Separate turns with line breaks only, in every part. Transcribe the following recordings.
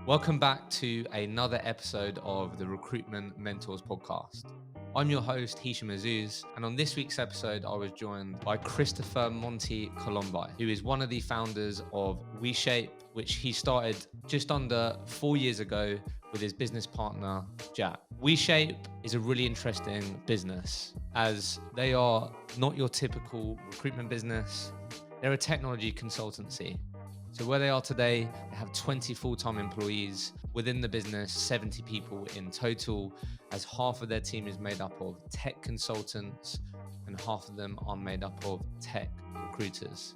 Welcome back to another episode of the Recruitment Mentors podcast. I'm your host, Hisham Azuz, and on this week's episode, I was joined by Christopher Monticolombi, who is one of the founders of WeShape, which he started just under 4 years ago with his business partner, Jack. WeShape is a really interesting business as they are not your typical recruitment business. They're a technology consultancy. So where they are today, they have 20 full-time employees. Within the business, 70 people in total, as half of their team is made up of tech consultants and half of them are made up of tech recruiters.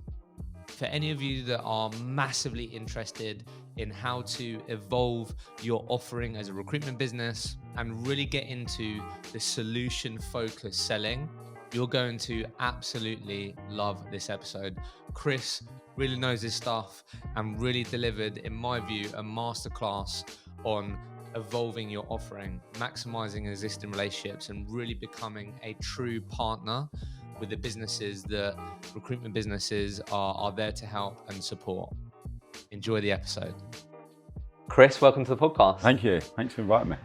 For any of you that are massively interested in how to evolve your offering as a recruitment business and really get into the solution-focused selling, you're going to absolutely love this episode. Chris really knows his stuff and really delivered, in my view, a masterclass on evolving your offering, maximizing existing relationships, and really becoming a true partner with the businesses that recruitment businesses are there to help and support. Enjoy the episode. Chris, welcome to the podcast.
Thank you. Thanks for inviting me.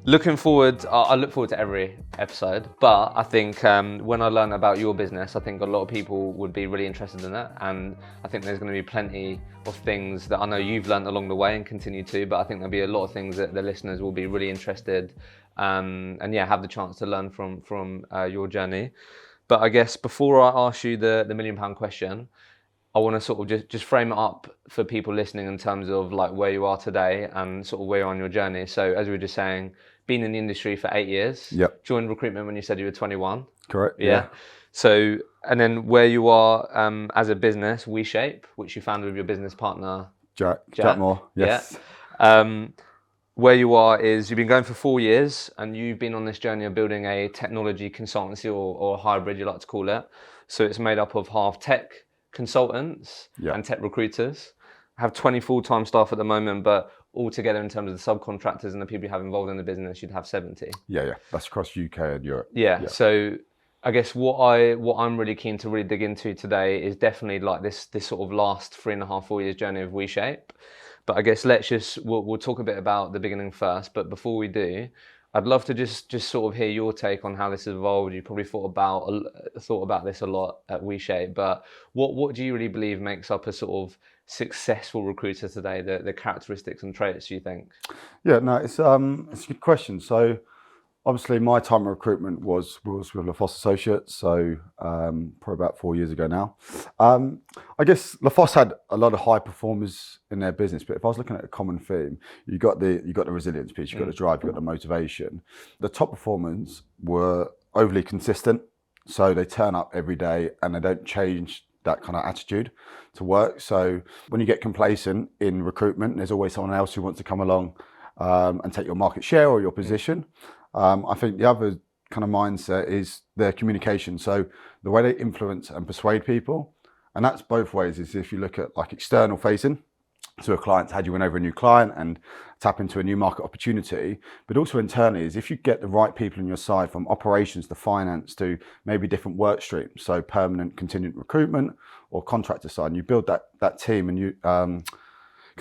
Looking forward, I look forward to every episode, but I think when I learn about your business, I think a lot of people would be really interested in it. And I think there's going to be plenty of things that I know you've learned along the way and continue to, but I think there'll be a lot of things that the listeners will be really interested and have the chance to learn from your journey. But I guess before I ask you the £1 million question, I want to sort of just frame it up for people listening in terms of like where you are today and sort of where you're on your journey. So as we were just saying, been in the industry for 8 years.
Yep.
Joined recruitment when you said you were 21.
Correct.
Yeah. So, and then where you are as a business, WeShape, which you founded with your business partner,
Jack Moore. Yes.
Yeah. Where you are is you've been going for 4 years and you've been on this journey of building a technology consultancy or hybrid, you like to call it. So it's made up of half tech consultants and tech recruiters. I have 20 full-time staff at the moment, but altogether in terms of the subcontractors and the people you have involved in the business, you'd have 70.
Yeah. That's across UK and Europe.
Yeah. So I guess what I'm really keen to really dig into today is definitely like this sort of last 3.5, 4 years journey of WeShape. But I guess we'll talk a bit about the beginning first. But before we do, I'd love to just sort of hear your take on how this has evolved. You probably thought about this a lot at WeShape, but what do you really believe makes up a sort of successful recruiter today? The characteristics and traits, do you think?
Yeah, no, it's a good question. So obviously my time of recruitment was with LaFosse Associates, so probably about 4 years ago now. I guess LaFosse had a lot of high performers in their business, but if I was looking at a common theme, you got the resilience piece, you got the drive, you got the motivation. The top performers were overly consistent, so they turn up every day and they don't change that kind of attitude to work. So when you get complacent in recruitment, there's always someone else who wants to come along and take your market share or your position. I think the other kind of mindset is their communication. So the way they influence and persuade people, and that's both ways, is if you look at like external facing, so a client's had you win over a new client and tap into a new market opportunity, but also internally is if you get the right people on your side, from operations to finance to maybe different work streams, so permanent contingent recruitment or contractor side, and you build that team and you kind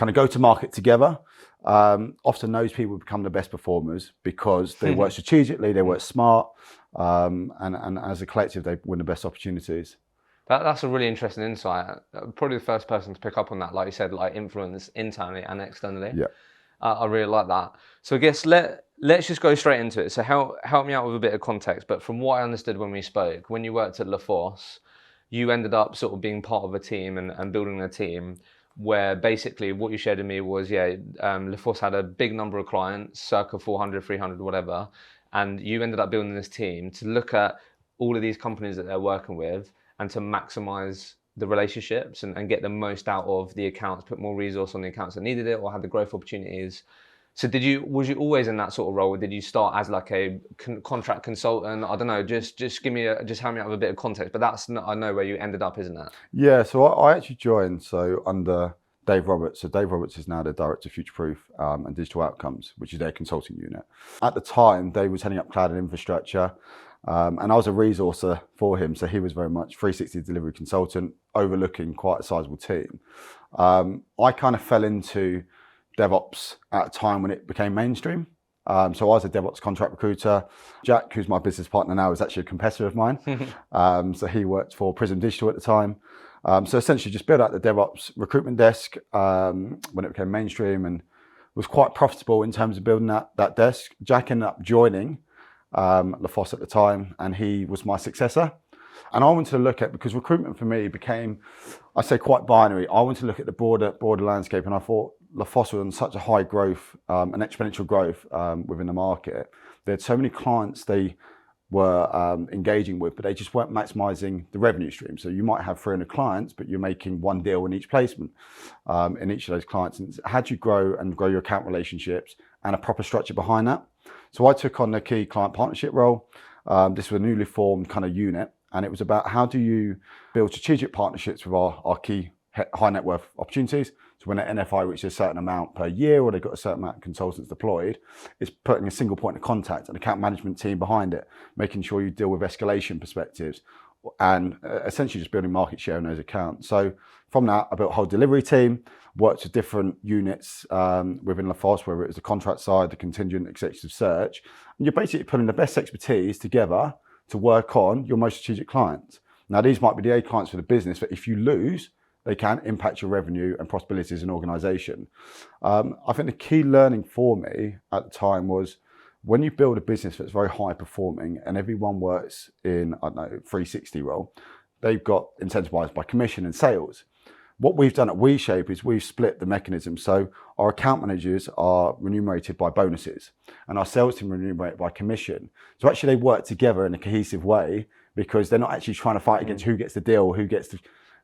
of go to market together. Often those people become the best performers because they work strategically, they work smart, and as a collective, they win the best opportunities.
That's a really interesting insight. Probably the first person to pick up on that, like you said, like influence internally and externally.
Yeah,
I really like that. So I guess let's just go straight into it. So help me out with a bit of context. But from what I understood when we spoke, when you worked at LaFosse, you ended up sort of being part of a team and building a team where basically what you shared with me was, LaFosse had a big number of clients, circa 400, 300, whatever. And you ended up building this team to look at all of these companies that they're working with and to maximize the relationships and get the most out of the accounts, put more resource on the accounts that needed it or had the growth opportunities. So was you always in that sort of role, or did you start as like a contract consultant? I don't know, just help me out with a bit of context, but that's not, I know where you ended up, isn't it?
Yeah, so I actually joined under Dave Roberts. So Dave Roberts is now the Director of Future Proof and Digital Outcomes, which is their consulting unit. At the time, Dave was heading up cloud and infrastructure. And I was a resourcer for him, so he was very much 360 delivery consultant, overlooking quite a sizable team. I kind of fell into DevOps at a time when it became mainstream. So I was a DevOps contract recruiter. Jack, who's my business partner now, is actually a competitor of mine. So he worked for Prism Digital at the time. So essentially just built out the DevOps recruitment desk when it became mainstream, and was quite profitable in terms of building that desk. Jack ended up joining LaFosse at the time, and he was my successor. And I wanted to look at, because recruitment for me became, I say, quite binary. I wanted to look at the broader landscape, and I thought LaFosse was on such a high growth, an exponential growth within the market. They had so many clients they were engaging with, but they just weren't maximizing the revenue stream. So you might have 300 clients, but you're making one deal in each placement in each of those clients. And how do you grow your account relationships and a proper structure behind that? So I took on the key client partnership role. This was a newly formed kind of unit, and it was about how do you build strategic partnerships with our key high net worth opportunities. So when an NFI reaches a certain amount per year, or they've got a certain amount of consultants deployed, it's putting a single point of contact, an account management team behind it, making sure you deal with escalation perspectives, and essentially just building market share in those accounts. So from that, I built a whole delivery team, worked with different units within LaFosse, whether it was the contract side, the contingent, executive search, and you're basically putting the best expertise together to work on your most strategic clients. Now, these might be the A clients for the business, but if you lose, they can impact your revenue and profitability as an organization. I think the key learning for me at the time was, when you build a business that's very high performing and everyone works in, 360 role, they've got incentivized by commission and sales. What we've done at WeShape is we've split the mechanism. So our account managers are remunerated by bonuses, and our sales team are remunerated by commission. So actually they work together in a cohesive way, because they're not actually trying to fight against who gets the deal,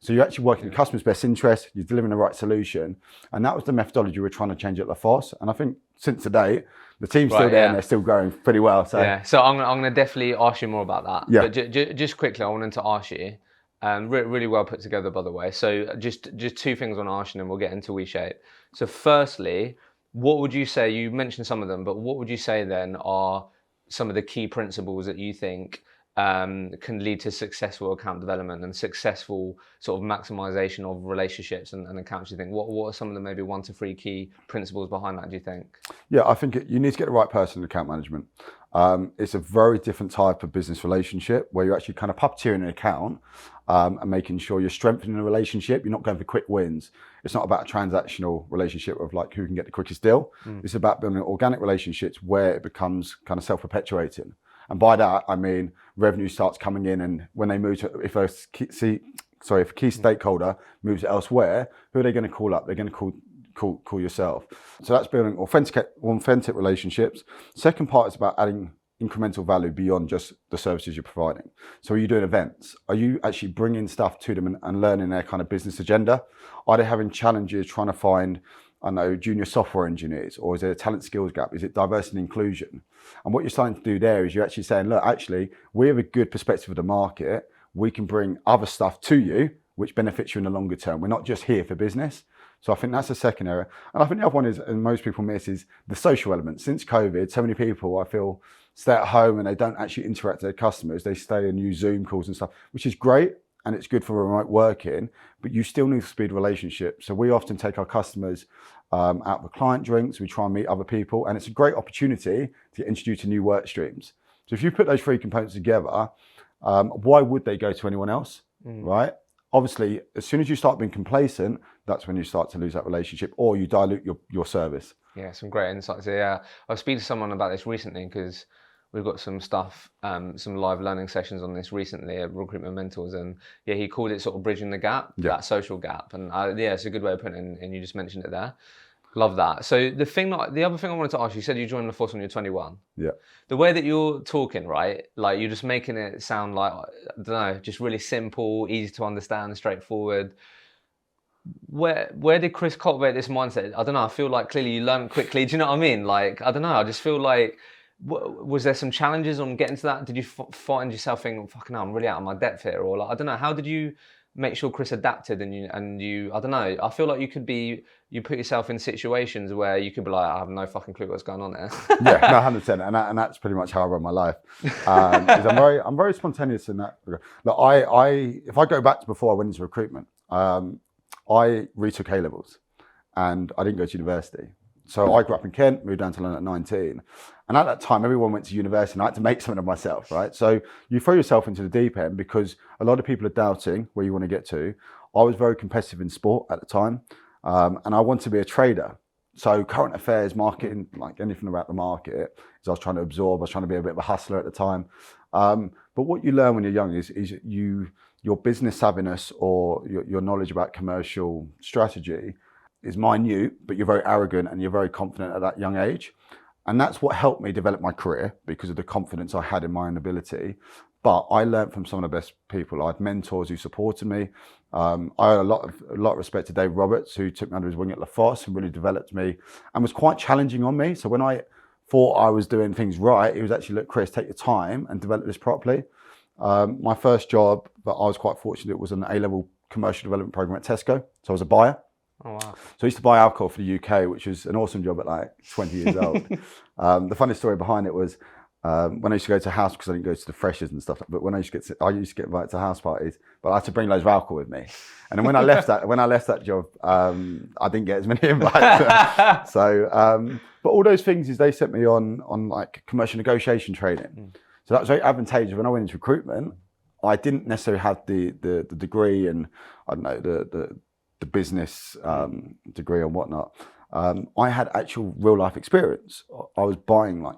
so you're actually working in the customer's best interest, you're delivering the right solution. And that was the methodology we're trying to change at LaFosse. And I think since to date, the team's still there and they're still growing pretty well. So
yeah, so I'm going to definitely ask you more about that.
Yeah.
But just quickly, I wanted to ask you, really well put together, by the way. So just two things on ask you, and we'll get into WeShape. So firstly, what would you say, you mentioned some of them, but what would you say then are some of the key principles that you think can lead to successful account development and successful sort of maximization of relationships and accounts? You think what are some of the maybe 1 to 3 key principles behind that, do you think?
Yeah, I think you need to get the right person in account management. It's a very different type of business relationship, where you're actually kind of puppeteering an account and making sure you're strengthening the relationship. You're not going for quick wins. It's not about a transactional relationship of like who can get the quickest deal. It's about building organic relationships where it becomes kind of self-perpetuating. And by that, I mean revenue starts coming in, and when they move to, if a key stakeholder moves elsewhere, who are they going to call up? They're going to call yourself. So that's building authentic relationships. Second part is about adding incremental value beyond just the services you're providing. So are you doing events? Are you actually bringing stuff to them and learning their kind of business agenda? Are they having challenges trying to find, junior software engineers, or is there a talent skills gap? Is it diversity and inclusion? And what you're starting to do there is you're actually saying, look, actually, we have a good perspective of the market. We can bring other stuff to you, which benefits you in the longer term. We're not just here for business. So I think that's the second area. And I think the other one is, and most people miss, is the social element. Since COVID, so many people, I feel, stay at home and they don't actually interact with their customers. They stay and use Zoom calls and stuff, which is great. And it's good for remote working, but you still need to speed relationships. So we often take our customers out for client drinks. We try and meet other people, and it's a great opportunity to introduce to new work streams. So if you put those 3 components together, why would they go to anyone else, right? Obviously, as soon as you start being complacent, that's when you start to lose that relationship, or you dilute your service.
Yeah, some great insights there. Yeah, I was speaking to someone about this recently, because we've got some stuff, some live learning sessions on this recently at Recruitment Mentors, and yeah, he called it sort of bridging the gap, that social gap, and yeah, it's a good way of putting it, and you just mentioned it there. Love that. So the other thing I wanted to ask you said you joined LaFosse when you're 21.
Yeah.
The way that you're talking, right, like you're just making it sound like, I don't know, just really simple, easy to understand, straightforward. Where did Chris cultivate this mindset? I don't know. I feel like clearly you learned quickly. Do you know what I mean? Like, I don't know. I just feel like, was there some challenges on getting to that? Did you find yourself thinking, fucking hell, I'm really out of my depth here? Or like, I don't know. How did you make sure Chris adapted and you, I don't know. I feel like you put yourself in situations where you could be like, I have no fucking clue what's going on there.
Yeah, no, 100%. And that's pretty much how I run my life. I'm very spontaneous in that. Look, if I go back to before I went into recruitment, I retook A-levels. and I didn't go to university. So I grew up in Kent, moved down to London at 19. And at that time, everyone went to university and I had to make something of myself, right? So you throw yourself into the deep end because a lot of people are doubting where you want to get to. I was very competitive in sport at the time, and I wanted to be a trader. So current affairs, marketing, like anything about the market, is I was trying to absorb. I was trying to be a bit of a hustler at the time. But what you learn when you're young is your business savviness or your knowledge about commercial strategy is minute, but you're very arrogant and you're very confident at that young age. And that's what helped me develop my career because of the confidence I had in my own ability. But I learned from some of the best people. I had mentors who supported me. I had a lot of respect to Dave Roberts, who took me under his wing at LaFosse and really developed me and was quite challenging on me. So when I thought I was doing things right, he was actually, look, Chris, take your time and develop this properly. My first job, but I was quite fortunate, was an A-level commercial development program at Tesco. So I was a buyer.
Oh, wow.
So I used to buy alcohol for the UK, which was an awesome job at like 20 years old. The funny story behind it was when I used to go to house, because I didn't go to the freshers and stuff, but when I used to get invited to house parties, but I had to bring loads of alcohol with me. And then when I left that job, I didn't get as many invites. But all those things is they sent me on like commercial negotiation training. So that was very advantageous. When I went into recruitment, I didn't necessarily have the degree and I don't know the business degree and whatnot. I had actual real life experience. I was buying like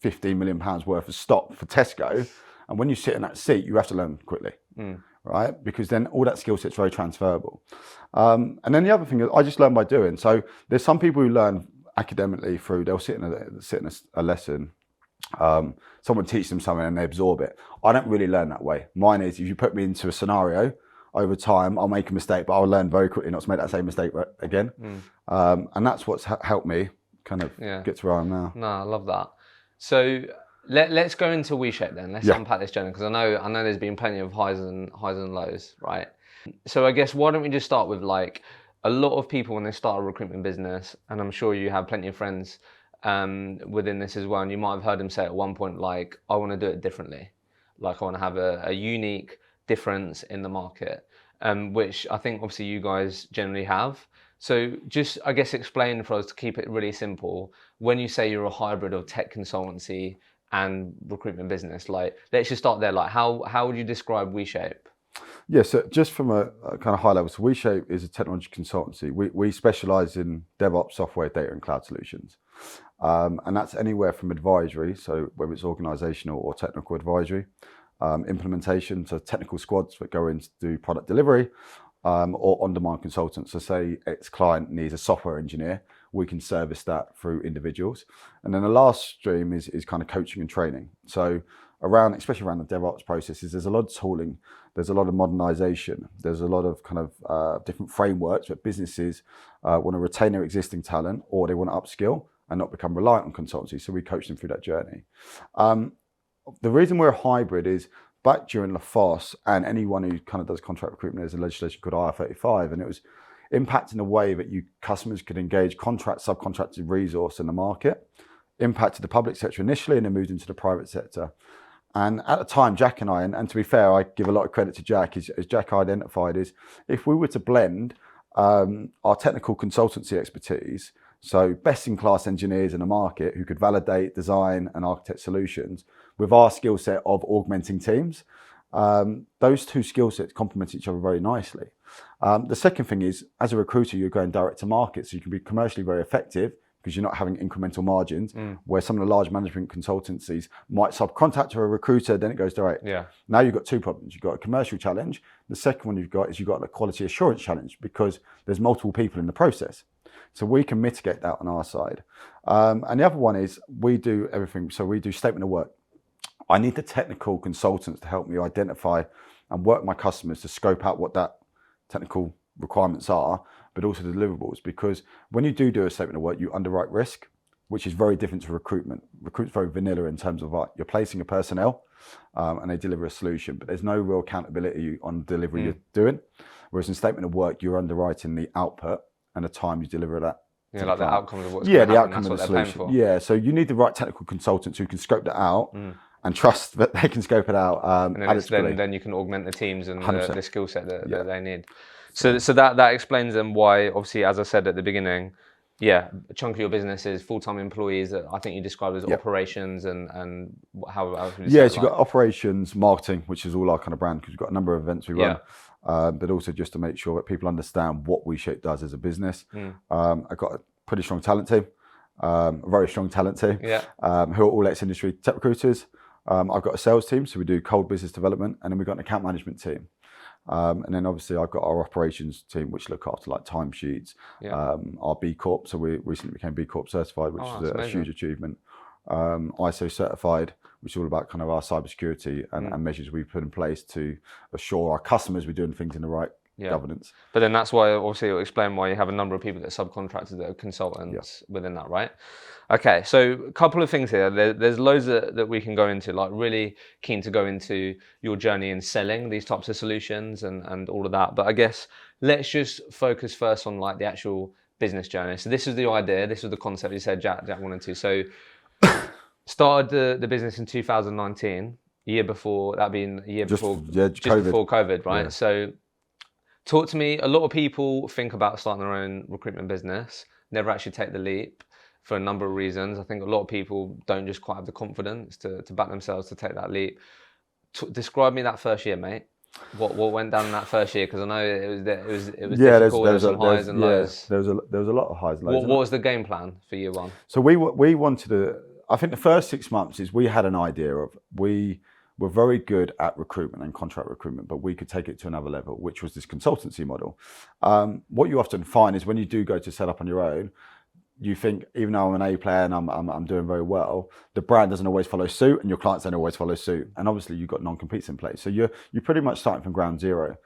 £15 million worth of stock for Tesco, and when you sit in that seat, you have to learn quickly, right? Because then all that skill set's very transferable. And then the other thing is I just learned by doing. So there's some people who learn academically through, they'll sit in a lesson. Someone teaches them something and they absorb it. I don't really learn that way. Mine is, if you put me into a scenario, over time, I'll make a mistake, but I'll learn very quickly not to make that same mistake again. And that's what's helped me kind of get to where I am now.
No, I love that. So let's go into WeShape then. Let's unpack this journey, because I know there's been plenty of highs and lows, right? So I guess why don't we just start with, like, a lot of people when they start a recruitment business, and I'm sure you have plenty of friends within this as well, and you might have heard them say at one point, like, I want to do it differently. Like, I want to have a unique difference in the market, which I think obviously you guys generally have. So just, I guess, explain for us, to keep it really simple, when you say you're a hybrid of tech consultancy and recruitment business, like, let's just start there. Like, how would you describe WeShape?
Yeah, so just from a kind of high level, so WeShape is a technology consultancy. We specialize in DevOps, software, data and cloud solutions. And that's anywhere from advisory, so whether it's organizational or technical advisory, implementation, so technical squads that go in to do product delivery, or on-demand consultants. So say its client needs a software engineer, we can service that through individuals. And then the last stream is kind of coaching and training. So especially around the DevOps processes, there's a lot of tooling, there's a lot of modernization, there's a lot of kind of different frameworks that businesses want to retain their existing talent, or they want to upskill and not become reliant on consultancy. So we coach them through that journey. The reason we're a hybrid is back during LaFosse, and anyone who kind of does contract recruitment, there's a legislation called IR35, and it was impacting the way that customers could engage subcontracted resource in the market, impacted the public sector initially and then moved into the private sector. And at the time, Jack and I, and to be fair, I give a lot of credit to Jack, as Jack identified, is if we were to blend our technical consultancy expertise, so best-in-class engineers in the market who could validate, design and architect solutions, with our skill set of augmenting teams, those two skill sets complement each other very nicely. The second thing is, as a recruiter, you're going direct to market, so you can be commercially very effective because you're not having incremental margins, where some of the large management consultancies might subcontract to a recruiter, then it goes direct.
Yeah.
Now you've got two problems. You've got a commercial challenge. The second one you've got a quality assurance challenge because there's multiple people in the process. So we can mitigate that on our side. And the other one is we do everything. So we do statement of work. I need the technical consultants to help me identify and work my customers to scope out what that technical requirements are, but also the deliverables. Because when you do a statement of work, you underwrite risk, which is very different to recruitment. Recruitment's very vanilla in terms of like, you're placing a personnel and they deliver a solution, but there's no real accountability on delivery you're doing. Whereas in statement of work, you're underwriting the output and the time you deliver that.
Yeah, like the outcome of what's
going to
happen.
The outcome
That's
of
what
the
they're
solution.
paying for.
Yeah, so you need the right technical consultants who can scope that out and trust that they can scope it out.
And then you can augment the teams and the skill set that they need. So that explains then why, obviously, as I said at the beginning, yeah, a chunk of your business is full-time employees that I think you described as operations and how else would you say
Yeah,
it,
so you've got operations, marketing, which is all our kind of brand, because we've got a number of events we run, but also just to make sure that people understand what WeShape does as a business. I've got a pretty strong talent team, a very strong talent team, who are all ex-industry tech recruiters. I've got a sales team, so we do cold business development, and then we've got an account management team. And then obviously I've got our operations team, which look after like timesheets, our B Corp. So we recently became B Corp certified, which is a huge achievement. ISO certified, which is all about kind of our cybersecurity and measures we put in place to assure our customers we're doing things in the right governance.
But then that's why, obviously, it'll explain why you have a number of people that are subcontractors that are consultants within that, right? Okay, so a couple of things here. There's loads that we can go into, like really keen to go into your journey in selling these types of solutions and all of that. But I guess let's just focus first on like the actual business journey. So this was the idea, this was the concept you said Jack wanted to. So started the business in 2019, year before, that being a year before COVID, right? So talk to me. A lot of people think about starting their own recruitment business, never actually take the leap for a number of reasons. I think a lot of people don't just quite have the confidence to back themselves to take that leap. Describe me that first year, mate. What went down in that first year? Because I know it was difficult. There was some highs and lows.
There was a lot of highs and lows.
What was the game plan for year one?
So we wanted to. I think the first 6 months is we had an idea of we were very good at recruitment and contract recruitment, but we could take it to another level, which was this consultancy model. What you often find is when you do go to set up on your own, you think, even though I'm an A player and I'm doing very well, the brand doesn't always follow suit and your clients don't always follow suit. And obviously you've got non-competes in place. So you're pretty much starting from ground zero.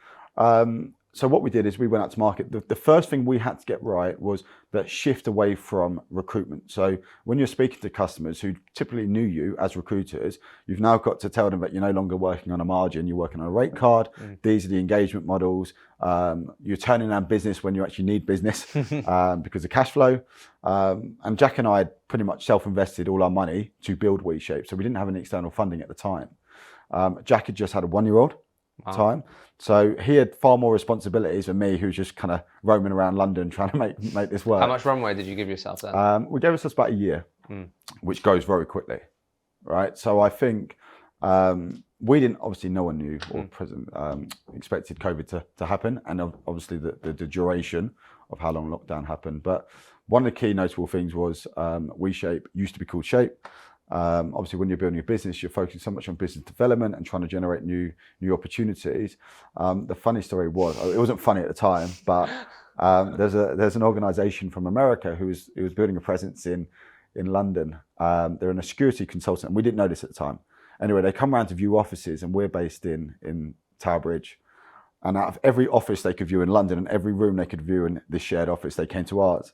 So what we did is we went out to market. The first thing we had to get right was that shift away from recruitment. So when you're speaking to customers who typically knew you as recruiters, you've now got to tell them that you're no longer working on a margin, you're working on a rate card. These are the engagement models. You're turning down business when you actually need business because of cash flow. And Jack and I had pretty much self-invested all our money to build WeShape. So we didn't have any external funding at the time. Jack had just had a 1-year-old. Time, so he had far more responsibilities than me, who's just kind of roaming around London trying to make this work.
How much runway did you give yourself then?
We gave ourselves about a year, which goes very quickly, right? So I think we didn't, obviously no one knew or expected COVID to happen, and obviously the duration of how long lockdown happened. But one of the key notable things was WeShape used to be called Shape. Obviously, when you're building a business, you're focusing so much on business development and trying to generate new opportunities. The funny story was, it wasn't funny at the time, but there's an organisation from America who was building a presence in London. They're a security consultant, and we didn't know this at the time. Anyway, they come around to view offices, and we're based in Tower Bridge. And out of every office they could view in London and every room they could view in this shared office, they came to ours.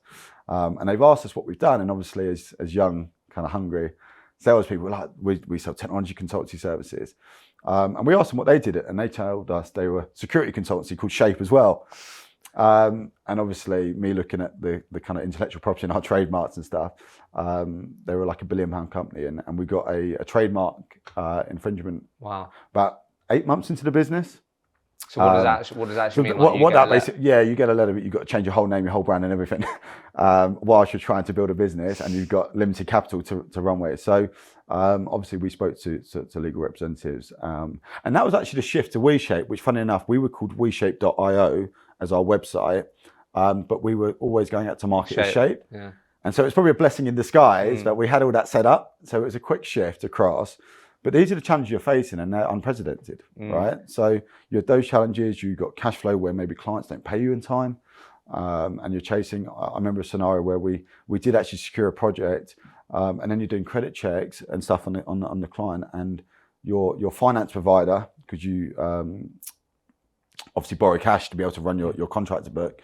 And they've asked us what we've done, and obviously as young, kind of hungry salespeople, like we sell technology consultancy services, and we asked them what they did, and they told us they were a security consultancy called Shape as well. And obviously, me looking at the kind of intellectual property and our trademarks and stuff, they were like £1 billion company, and we got a trademark infringement.
Wow!
About 8 months into the business.
So what does that actually mean?
What that basically, you get a letter, but you've got to change your whole name, your whole brand, and everything, whilst you're trying to build a business and you've got limited capital to run with. So obviously we spoke to legal representatives, and that was actually the shift to WeShape, which, funny enough, we were called WeShape.io as our website, but we were always going out to market as Shape.
Yeah.
And so it's probably a blessing in disguise that we had all that set up. So it was a quick shift across. But these are the challenges you're facing, and they're unprecedented, right? So you have those challenges. You've got cash flow where maybe clients don't pay you in time, and you're chasing. I remember a scenario where we did actually secure a project, and then you're doing credit checks and stuff on the client, and your finance provider, because you obviously borrow cash to be able to run your contractor book,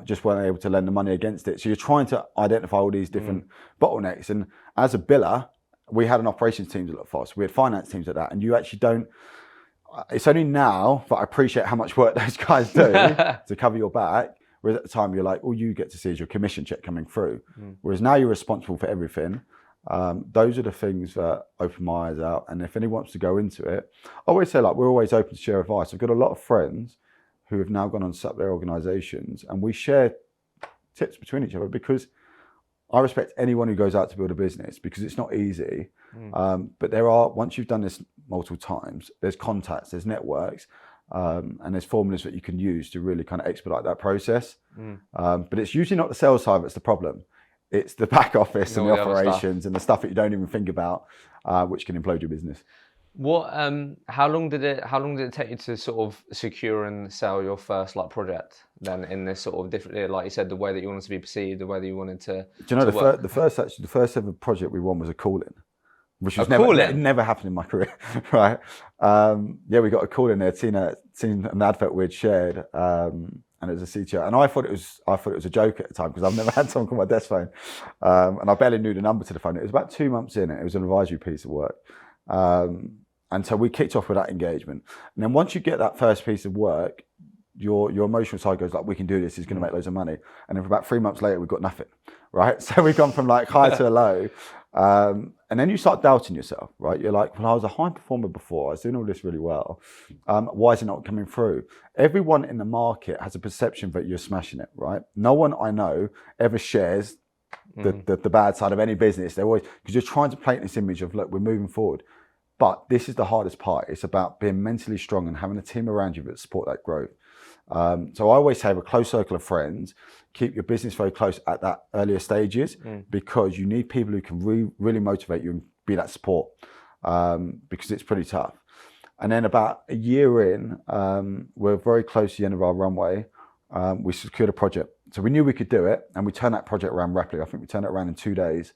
just weren't able to lend the money against it. So you're trying to identify all these different bottlenecks, and as a biller, we had an operations team that looked for us. We had finance teams like that, and you actually don't. It's only now that I appreciate how much work those guys do to cover your back. Whereas at the time, you're like, all you get to see is your commission check coming through. Whereas now you're responsible for everything. Those are the things that open my eyes out. And if anyone wants to go into it, I always say, like, we're always open to share advice. I've got a lot of friends who have now gone on to set up their organizations, and we share tips between each other, because I respect anyone who goes out to build a business, because it's not easy. But once you've done this multiple times, there's contacts, there's networks, and there's formulas that you can use to really kind of expedite that process. But it's usually not the sales side that's the problem. It's the back office and the operations and the stuff that you don't even think about, which can implode your business.
How long did it take you to sort of secure and sell your first project then, in this sort of different, like you said, the way that you wanted to be perceived, the way that you wanted to?
Do you know the first ever project we won was a call-in, which was never happened in my career, right? We got a call in there, seen an advert we'd shared, and it was a CTO, and I thought it was a joke at the time, because I've never had someone call my desk phone, and I barely knew the number to the phone. It was about 2 months in, and it was an advisory piece of work, and so we kicked off with that engagement. And then once you get that first piece of work, your emotional side goes like, we can do this, it's going to make loads of money. And then for about 3 months later, we've got nothing, right? So we've gone from high to a low. And then you start doubting yourself, right? You're like, well, I was a high performer before, I was doing all this really well. Why is it not coming through? Everyone in the market has a perception that you're smashing it, right? No one I know ever shares the bad side of any business. They're always, because you're trying to paint this image of, look, we're moving forward. But this is the hardest part. It's about being mentally strong and having a team around you that support that growth. So I always say, have a close circle of friends, keep your business very close at that earlier stages, because you need people who can really motivate you and be that support, because it's pretty tough. And then about a year in, we're very close to the end of our runway. We secured a project. So we knew we could do it, and we turned that project around rapidly. I think we turned it around in 2 days,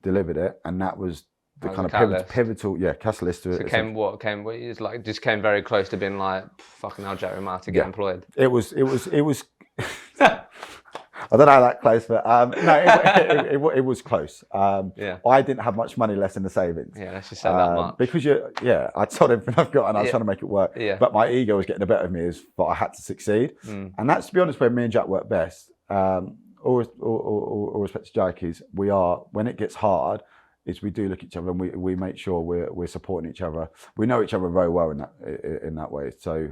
delivered it, and that was the kind of pivotal catalyst to it.
So it just came very close to being like, fucking hell, Jack, we might have to get employed.
It was I don't know how that close, but no, it was close. I didn't have much money left in the savings.
Yeah, let's just say that much.
Because I sold everything I've got, and I was trying to make it work. Yeah. But my ego was getting the better of me, but I had to succeed. And that's, to be honest, where me and Jack work best. All respect to Jack, is when it gets hard, is we do look at each other, and we make sure we're supporting each other. We know each other very well in that way. So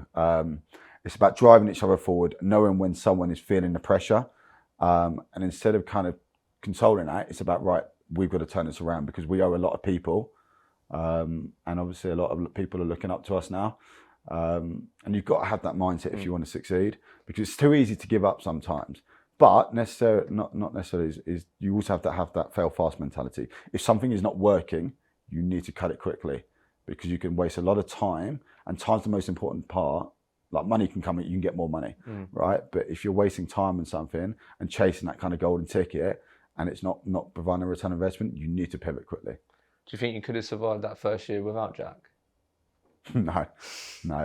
it's about driving each other forward, knowing when someone is feeling the pressure, and instead of kind of consoling that, it's about, right, we've got to turn this around, because we owe a lot of people, and obviously a lot of people are looking up to us now, and you've got to have that mindset if you want to succeed, because it's too easy to give up sometimes. But not necessarily is you also have that fail fast mentality. If something is not working, you need to cut it quickly, because you can waste a lot of time, and time's the most important part. Like, money can come in, you can get more money, right? But if you're wasting time on something and chasing that kind of golden ticket, and it's not providing a return on investment, you need to pivot quickly.
Do you think you could have survived that first year without Jack?
No.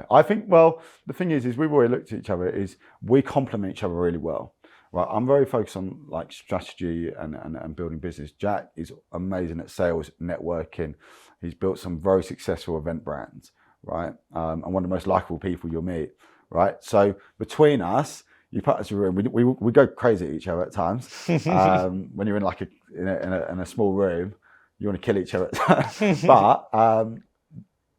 I think, well, the thing is we've already looked at each other, is we complement each other really well. Right, I'm very focused on strategy and building business. Jack is amazing at sales, networking. He's built some very successful event brands, right? And one of the most likable people you'll meet, right? So between us, you put us in a room. We go crazy at each other at times. When you're in a small room, you want to kill each other. But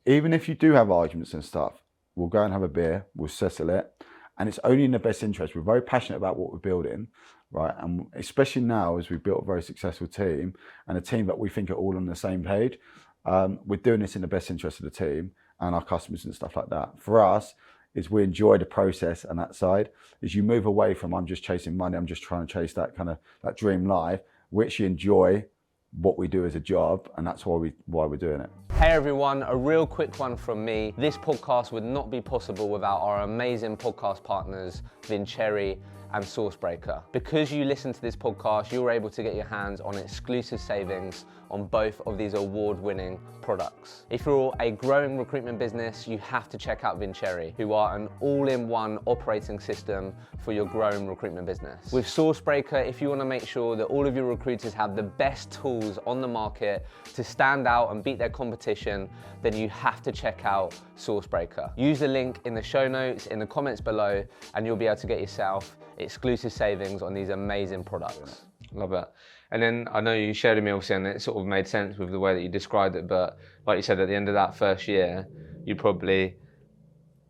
even if you do have arguments and stuff, we'll go and have a beer. We'll settle it. And it's only in the best interest. We're very passionate about what we're building, right? And especially now, as we've built a very successful team, and a team that we think are all on the same page, we're doing this in the best interest of the team and our customers and stuff like that. For us, is we enjoy the process, and that side is you move away from, I'm just chasing money, I'm just trying to chase that kind of that dream life. We actually enjoy what we do as a job, and that's why we're doing it.
Hey everyone, a real quick one from me. This podcast would not be possible without our amazing podcast partners, Vincere and Sourcebreaker. Because you listen to this podcast, you're able to get your hands on exclusive savings on both of these award-winning products. If you're a growing recruitment business, you have to check out Vincere, who are an all-in-one operating system for your growing recruitment business. With Sourcebreaker, if you want to make sure that all of your recruiters have the best tools on the market to stand out and beat their competition, then you have to check out Sourcebreaker. Use the link in the show notes, in the comments below, and you'll be able to get yourself exclusive savings on these amazing products. Love it. And then I know you shared with me obviously, and it sort of made sense with the way that you described it, but like you said, at the end of that first year, you probably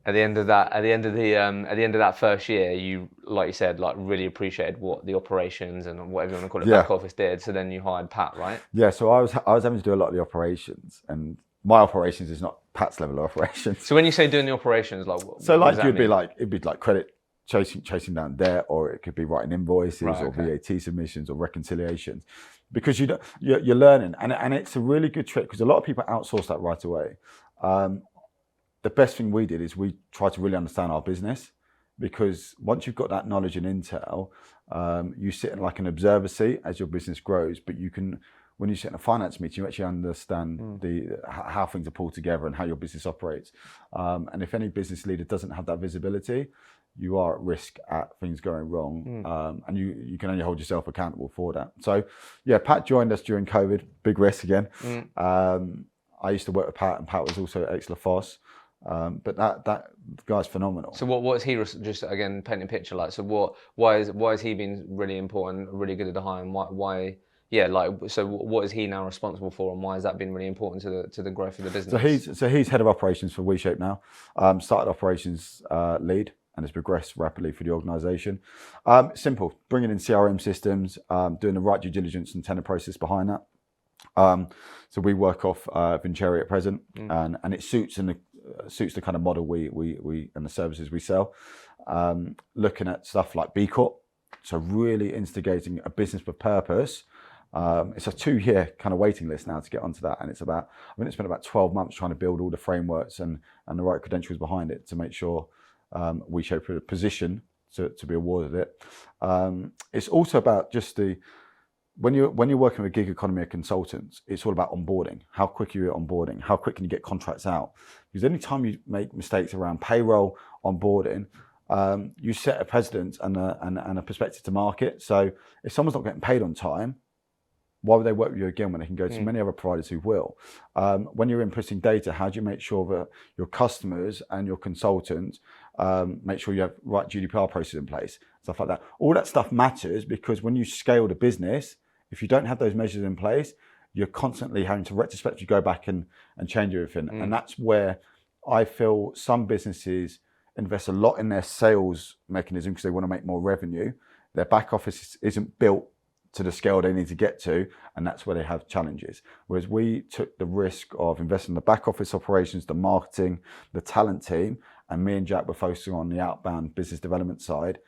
at the end of that first year, you, like you said, like really appreciated what the operations and whatever you want to call it,
Yeah.
back office did. So then you hired Pat, right?
Yeah, so I was having to do a lot of the operations, and my operations is not Pat's level of operations.
So when you say doing the operations, like what
So
does that
it'd
mean?
be like credit chasing down debt, or it could be writing invoices,
Right,
or
okay.
VAT submissions, or reconciliations, because you're learning, and it's a really good trick because a lot of people outsource that right away. The best thing we did is we tried to really understand our business, because once you've got that knowledge and intel, you sit in like an observer seat as your business grows. But you can, when you sit in a finance meeting, you actually understand how things are pulled together and how your business operates. And if any business leader doesn't have that visibility, you are at risk at things going wrong, and you can only hold yourself accountable for that. So, yeah, Pat joined us during COVID, big risk again. I used to work with Pat, and Pat was also at ex-LaFosse. But that guy's phenomenal.
So what's he just again painting a picture like? So why is he been really important, really good at the hire, and why yeah, like, so what is he now responsible for, and why has that been really important to the growth of the business?
So he's head of operations for WeShape now. Started operations lead and has progressed rapidly for the organisation. Simple, bringing in CRM systems, doing the right due diligence and tender process behind that. So we work off Vincere at present, and it suits the kind of model we and the services we sell. Looking at stuff like B Corp, so really instigating a business with purpose. It's a 2-year kind of waiting list now to get onto that, and it's about, I mean, it's been about 12 months trying to build all the frameworks and the right credentials behind it to make sure we shape a position to be awarded it. It's also about just when you're working with gig economy consultants, it's all about onboarding. How quick are you at onboarding? How quick can you get contracts out? Because any time you make mistakes around payroll, onboarding, you set a precedent and a perspective to market. So if someone's not getting paid on time, why would they work with you again when they can go to many other providers who will? When you're inputting data, how do you make sure that your customers and your consultants make sure you have right GDPR process in place, stuff like that? All that stuff matters, because when you scale the business, if you don't have those measures in place, you're constantly having to retrospectively go back and change everything. And that's where I feel some businesses invest a lot in their sales mechanism because they want to make more revenue. Their back office isn't built to the scale they need to get to, and that's where they have challenges. Whereas we took the risk of investing in the back office operations, the marketing, the talent team, and me and Jack were focusing on the outbound business development side.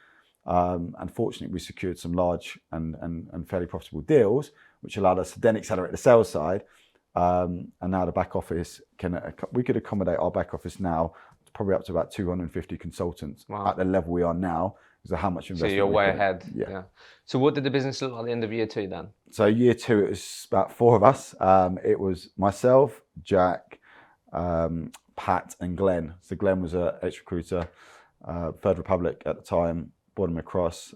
Unfortunately, we secured some large and fairly profitable deals, which allowed us to then accelerate the sales side. And now the back office we could accommodate our back office now probably up to about 250 consultants at the level we are now. So how much investment?
So you're way ahead.
Yeah.
So what did the business look like at the end of year 2 then?
So year 2, it was about 4 of us. It was myself, Jack, Pat, and Glenn. So Glenn was an ex-recruiter, Third Republic at the time, brought him across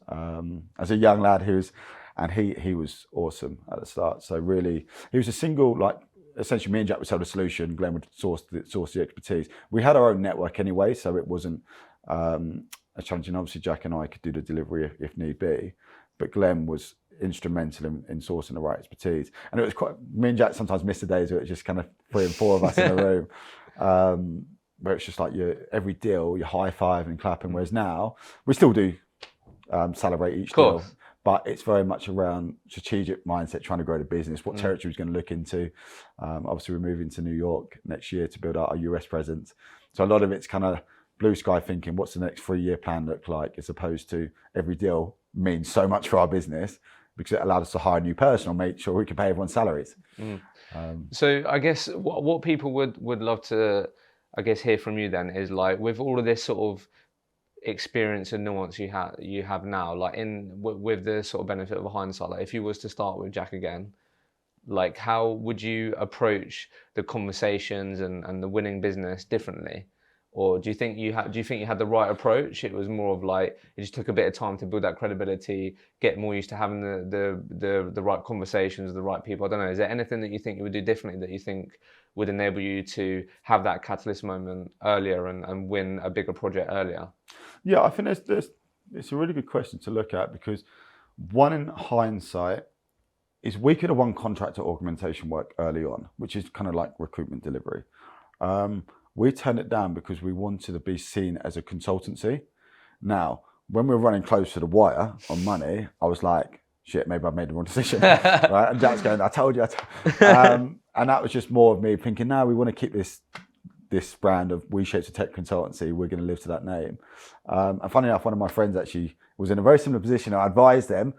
as a young lad he was awesome at the start. So really, he was a single, like, essentially me and Jack would sell the solution, Glenn would source the expertise. We had our own network anyway, so it wasn't a challenge. And obviously Jack and I could do the delivery if need be, but Glenn was instrumental in sourcing the right expertise. And it was quite, me and Jack sometimes missed the days where it was just kind of 3 and 4 of us in a room, where it's just like every deal, you're high-fiving and clapping, whereas now we still do celebrate each deal. But it's very much around strategic mindset, trying to grow the business, what territory we're going to look into. Obviously, we're moving to New York next year to build out our US presence. So a lot of it's kind of blue sky thinking, what's the next 3-year plan look like, as opposed to every deal means so much for our business, because it allowed us to hire a new person or make sure we can pay everyone's salaries.
So I guess what people would love to, I guess, hear from you then is, like, with all of this sort of experience and nuance you have now, like with the sort of benefit of hindsight, like if you was to start with Jack again, like how would you approach the conversations and the winning business differently? Or do you think you had the right approach? It was more of like it just took a bit of time to build that credibility, get more used to having the right conversations with the right people. I don't know. Is there anything that you think you would do differently that you think would enable you to have that catalyst moment earlier and win a bigger project earlier?
Yeah, I think it's a really good question to look at, because one, in hindsight, is we could have won contractor augmentation work early on, which is kind of like recruitment delivery. We turned it down because we wanted to be seen as a consultancy. Now, when we were running close to the wire on money, I was like, shit, maybe I made the wrong decision. Right? And Jack's going, I told you. And that was just more of me thinking, no, we want to keep this brand of We Shape the Tech Consultancy. We're going to live to that name. And funny enough, one of my friends actually was in a very similar position. I advised them,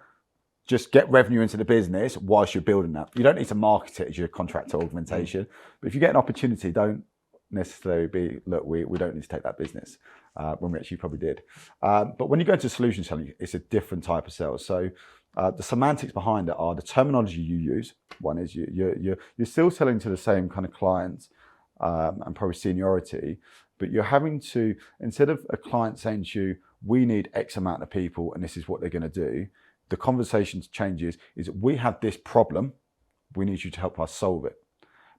just get revenue into the business whilst you're building that. You don't need to market it as your contractor augmentation. But if you get an opportunity, don't necessarily be, look, we don't need to take that business, when we actually probably did. But when you go into solution selling, it's a different type of sales. So the semantics behind it are the terminology you use. One is you're still selling to the same kind of clients and probably seniority, but you're having to, instead of a client saying to you, we need X amount of people and this is what they're going to do, the conversation changes is we have this problem, we need you to help us solve it.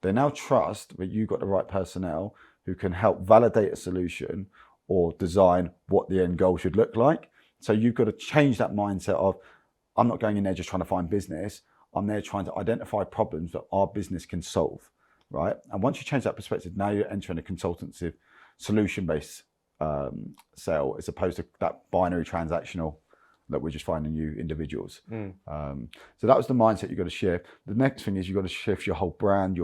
They now trust that you've got the right personnel who can help validate a solution or design what the end goal should look like. So you've got to change that mindset of, I'm not going in there just trying to find business, I'm there trying to identify problems that our business can solve, right? And once you change that perspective, now you're entering a consultative solution-based sale as opposed to that binary transactional that we're just finding new individuals. So that was the mindset you've got to shift. The next thing is you've got to shift your whole brand,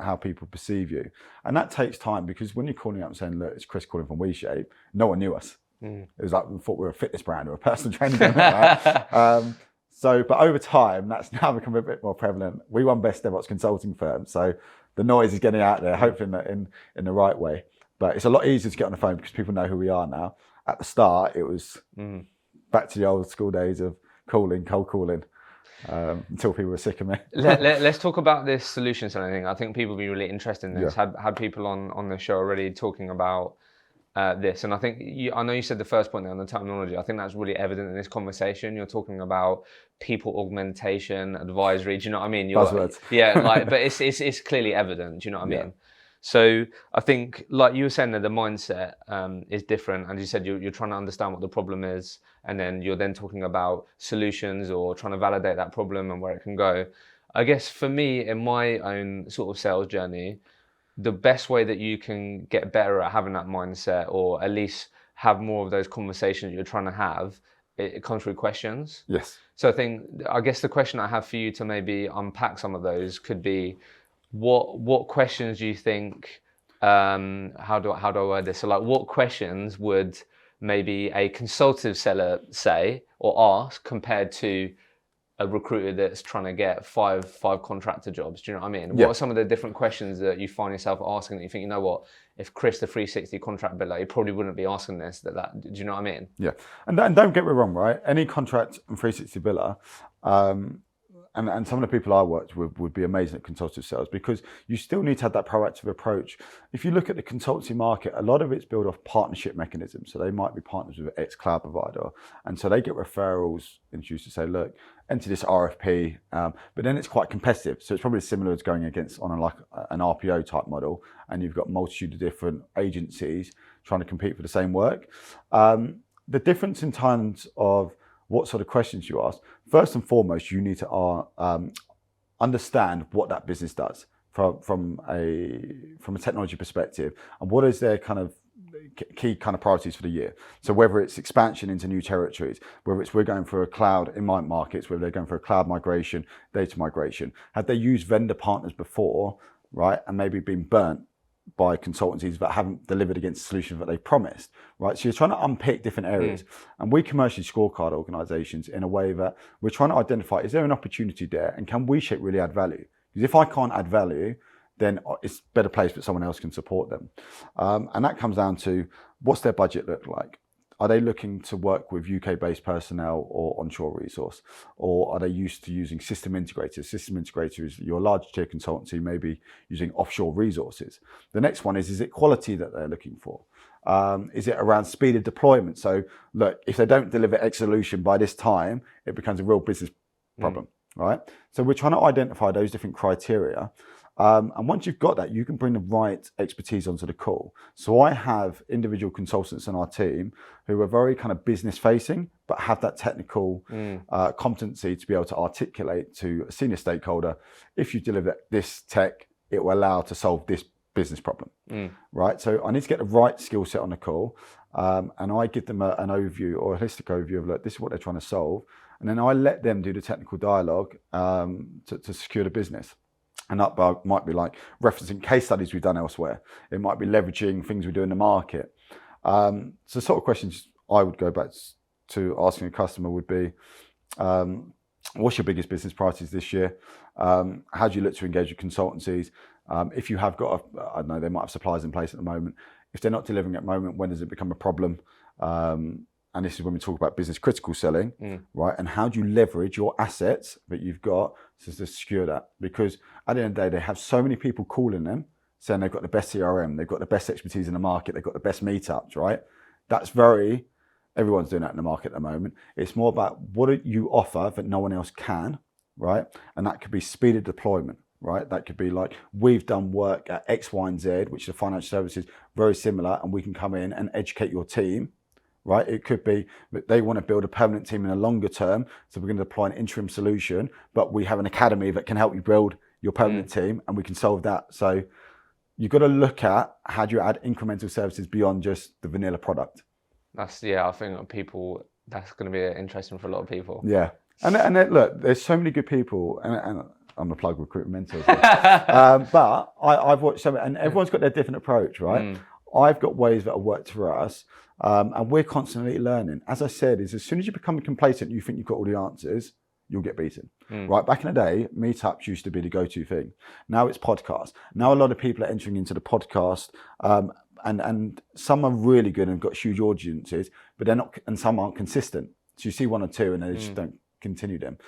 how people perceive you. And that takes time because when you're calling up and saying, look, it's Chris calling from WeShape, no one knew us. It was like we thought we were a fitness brand or a personal training brand. Right? But over time, that's now become a bit more prevalent. We won Best DevOps Consulting Firm. So the noise is getting out there, hopefully in the right way. But it's a lot easier to get on the phone because people know who we are now. At the start, it was back to the old school days of cold calling, until people were sick of me.
Let's talk about this solution selling thing. I think people will be really interested in this.
Yeah.
Had people on the show already talking about this, and I think I know you said the first point there on the terminology. I think that's really evident in this conversation. You're talking about people augmentation, advisory. Do you know what I mean?
Buzzwords.
Yeah, but it's clearly evident. Do you know what I mean? So I think, like you were saying, that the mindset is different, and you said you're trying to understand what the problem is, and then you're then talking about solutions or trying to validate that problem and where it can go. I guess for me, in my own sort of sales journey, the best way that you can get better at having that mindset, or at least have more of those conversations you're trying to have, it comes through questions.
Yes.
So I guess the question I have for you to maybe unpack some of those could be, what questions do you think, how do I word this? So like, what questions would maybe a consultative seller say or ask compared to a recruiter that's trying to get five contractor jobs? Do you know what I mean?
Yeah.
What are some of the different questions that you find yourself asking that you think, you know what, if Chris, the 360 contract builder, he probably wouldn't be asking this, that, do you know what I mean?
Yeah. And don't get me wrong, right? Any contract and 360 biller, and some of the people I worked with would be amazing at consultative sales because you still need to have that proactive approach. If you look at the consultancy market, a lot of it's built off partnership mechanisms. So they might be partners with an ex-cloud provider. And so they get referrals introduced to say, look, enter this RFP. But then it's quite competitive. So it's probably similar to going against on an RPO type model. And you've got a multitude of different agencies trying to compete for the same work. The difference in terms of what sort of questions you ask, first and foremost, you need to understand what that business does from a technology perspective, and what is their kind of key kind of priorities for the year. So whether it's expansion into new territories, whether it's we're going for a cloud in my markets, whether they're going for a cloud migration, data migration, have they used vendor partners before, right, and maybe been burnt by consultancies that haven't delivered against the solution that they promised, right? So you're trying to unpick different areas. And we commercially scorecard organizations in a way that we're trying to identify, is there an opportunity there? And can WeShape really add value? Because if I can't add value, then it's a better place that someone else can support them. And that comes down to, what's their budget look like? Are they looking to work with UK-based personnel or onshore resource? Or are they used to using system integrators? System integrator is your large tier consultancy, maybe using offshore resources. The next one is it quality that they're looking for? Is it around speed of deployment? So look, if they don't deliver X solution by this time, it becomes a real business problem, right? So we're trying to identify those different criteria. And once you've got that, you can bring the right expertise onto the call. So I have individual consultants on our team who are very kind of business facing, but have that technical competency to be able to articulate to a senior stakeholder, if you deliver this tech, it will allow to solve this business problem, right? So I need to get the right skill set on the call, and I give them an overview or a holistic overview of, look, this is what they're trying to solve, and then I let them do the technical dialogue to secure the business. And that might be like referencing case studies we've done elsewhere. It might be leveraging things we do in the market. So sort of questions I would go back to asking a customer would be, what's your biggest business priorities this year? How do you look to engage with consultancies? If you have got, I don't know, they might have suppliers in place at the moment. If they're not delivering at the moment, when does it become a problem? And this is when we talk about business critical selling, right? And how do you leverage your assets that you've got to secure that? Because at the end of the day, they have so many people calling them saying they've got the best CRM, they've got the best expertise in the market, they've got the best meetups, right? Everyone's doing that in the market at the moment. It's more about what do you offer that no one else can, right? And that could be speed of deployment, right? That could be like, we've done work at X, Y, and Z, which are financial services, very similar, and we can come in and educate your team, right? It could be that they want to build a permanent team in a longer term, so we're going to deploy an interim solution, but we have an academy that can help you build your permanent team, and we can solve that. So you've got to look at how do you add incremental services beyond just the vanilla product.
I think that's going to be interesting for a lot of people.
Yeah. And look, there's so many good people, and I'm a plug Recruitment Mentors. But I've watched some, and everyone's got their different approach, right? I've got ways that have worked for us, and we're constantly learning. As I said, is as soon as you become complacent, you think you've got all the answers, you'll get beaten. Right? Back in the day, meetups used to be the go-to thing. Now it's podcasts. Now a lot of people are entering into the podcast, and some are really good and got huge audiences, but they're not, and some aren't consistent. So you see one or two and they just don't continue them.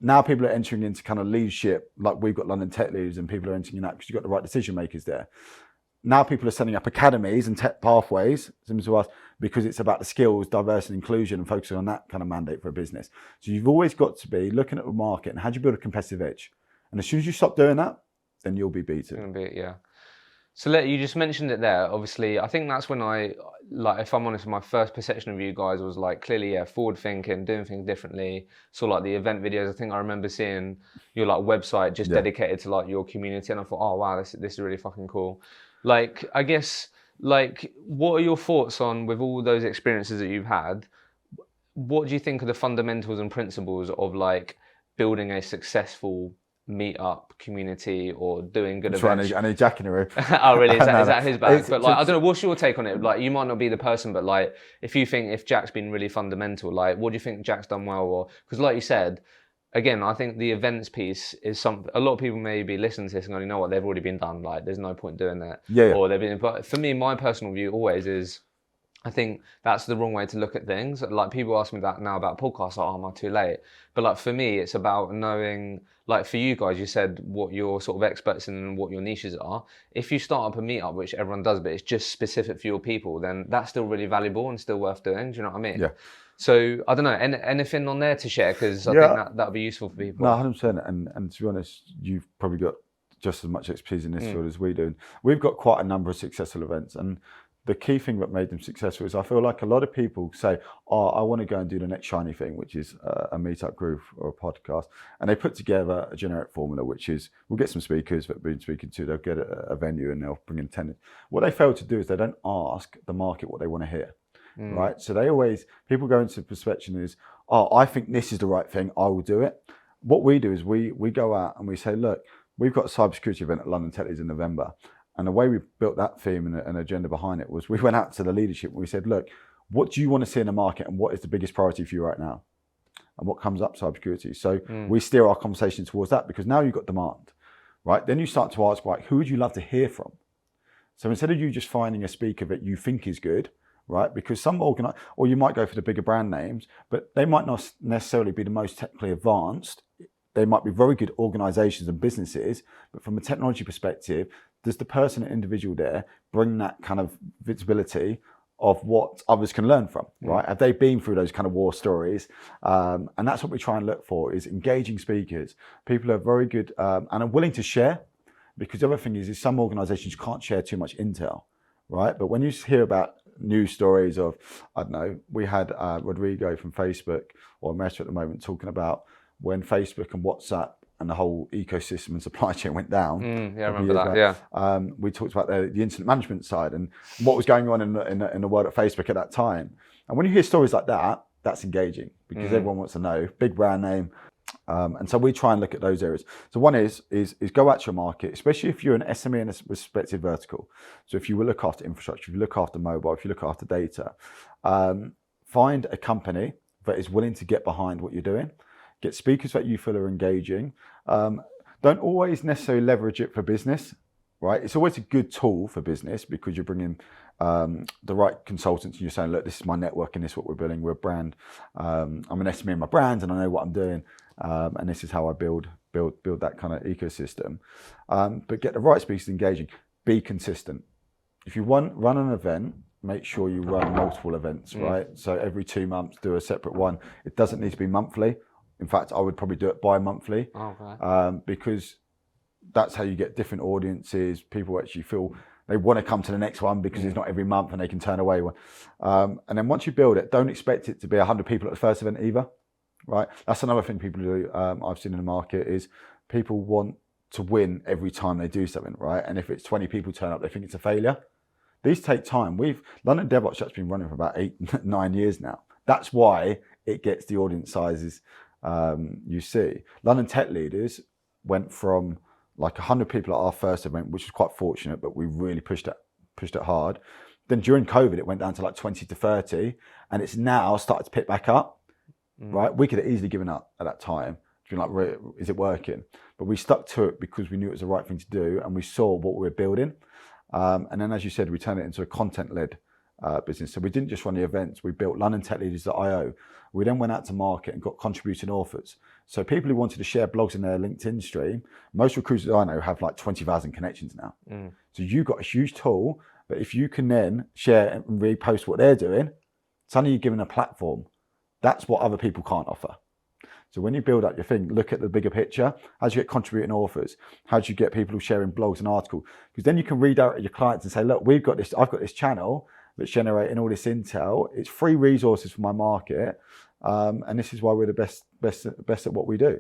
Now people are entering into kind of leadership, like we've got London Tech Leaders, and people are entering in that because you've got the right decision makers there. Now people are setting up academies and tech pathways, similar to us, because it's about the skills, diversity, and inclusion, and focusing on that kind of mandate for a business. So you've always got to be looking at the market and how do you build a competitive edge. And as soon as you stop doing that, then you'll be beaten.
Yeah. So you just mentioned it there. Obviously, I think that's when if I'm honest, my first perception of you guys was like clearly, forward thinking, doing things differently. So like the event videos, I think I remember seeing your like website just dedicated to like your community, and I thought, oh wow, this is really fucking cool. Like, I guess, like, what are your thoughts on, with all those experiences that you've had, what do you think are the fundamentals and principles of like building a successful meetup community or doing good events?
I need Jack in the room.
Oh really? Is that his bag? But like, I don't know, what's your take on it? Like, you might not be the person, but like, if Jack's been really fundamental, like, what do you think Jack's done well? Or, because like you said, again, I think the events piece is something, a lot of people may be listening to this and going, you know what, they've already been done, like there's no point doing that.
Yeah.
Or they've been, but for me, my personal view always is, I think that's the wrong way to look at things. Like, people ask me that now about podcasts, like, oh, am I too late? But like, for me, it's about knowing, like for you guys, you said what you're sort of experts in and what your niches are. If you start up a meetup, which everyone does, but it's just specific for your people, then that's still really valuable and still worth doing. Do you know what I mean?
Yeah.
So I don't know, anything on there to share? Because I think that would be useful for people.
No, 100%. And to be honest, you've probably got just as much expertise in this field as we do. We've got quite a number of successful events, and the key thing that made them successful is I feel like a lot of people say, oh, I want to go and do the next shiny thing, which is a meetup group or a podcast. And they put together a generic formula, which is, we'll get some speakers that we've been speaking to, they'll get a venue and they'll bring in attendance. What they fail to do is they don't ask the market what they want to hear. Right? So people go into the perspective is, oh, I think this is the right thing, I will do it. What we do is we go out and we say, look, we've got a cybersecurity event at London Tech Leaders in November. And the way we built that theme and an agenda behind it was we went out to the leadership and we said, look, what do you want to see in the market and what is the biggest priority for you right now? And what comes up? Cybersecurity. So we steer our conversation towards that, because now you've got demand, right? Then you start to ask, like, who would you love to hear from? So instead of you just finding a speaker that you think is good, right? Because some or you might go for the bigger brand names, but they might not necessarily be the most technically advanced. They might be very good organizations and businesses, but from a technology perspective, does the person and individual there bring that kind of visibility of what others can learn from, right? Have they been through those kind of war stories? And that's what we try and look for, is engaging speakers. People are very good and are willing to share, because the other thing is some organizations can't share too much intel, right? But when you hear about news stories of, I don't know, we had Rodrigo from Facebook, or Meta at the moment, talking about when Facebook and WhatsApp and the whole ecosystem and supply chain went down.
Yeah, I remember that.
We talked about the incident management side and what was going on in the world at Facebook at that time. And when you hear stories like that, that's engaging because everyone wants to know. Big brand name. And so we try and look at those areas. So one is go out to your market, especially if you're an SME in a respective vertical. So if you will look after infrastructure, if you look after mobile, if you look after data, find a company that is willing to get behind what you're doing. Get speakers that you feel are engaging. Don't always necessarily leverage it for business, right? It's always a good tool for business because you're bringing the right consultants and you're saying, look, this is my network and this is what we're building. We're a brand. I'm an SME in my brand and I know what I'm doing. And this is how I build that kind of ecosystem. But get the right speakers engaging. Be consistent. If you run an event, make sure you run multiple events, right? So every 2 months, do a separate one. It doesn't need to be monthly. In fact, I would probably do it bi-monthly because that's how you get different audiences. People actually feel they want to come to the next one because it's not every month and they can turn away one. And then once you build it, don't expect it to be 100 people at the first event either, right? That's another thing people do, I've seen in the market, is people want to win every time they do something, right? And if it's 20 people turn up, they think it's a failure. These take time. London DevOps Chat's been running for about 8-9 years now. That's why it gets the audience sizes you see. London Tech Leaders went from like 100 people at our first event, which was quite fortunate, but we really pushed it hard. Then during COVID, it went down to like 20 to 30, and it's now started to pick back up, right? We could have easily given up at that time. Been like, is it working? But we stuck to it because we knew it was the right thing to do, and we saw what we were building. And then, as you said, we turned it into a content-led business. So we didn't just run the events. We built LondonTechLeaders.io. We then went out to market and got contributing authors. So people who wanted to share blogs in their LinkedIn stream, most recruiters I know have like 20,000 connections now. So you've got a huge tool, but if you can then share and repost what they're doing, suddenly you're given a platform. That's what other people can't offer. So when you build up your thing, look at the bigger picture. How do you get contributing authors? How do you get people sharing blogs and articles? Because then you can redirect your clients and say, look, I've got this channel that's generating all this intel. It's free resources for my market. And this is why we're the best at what we do.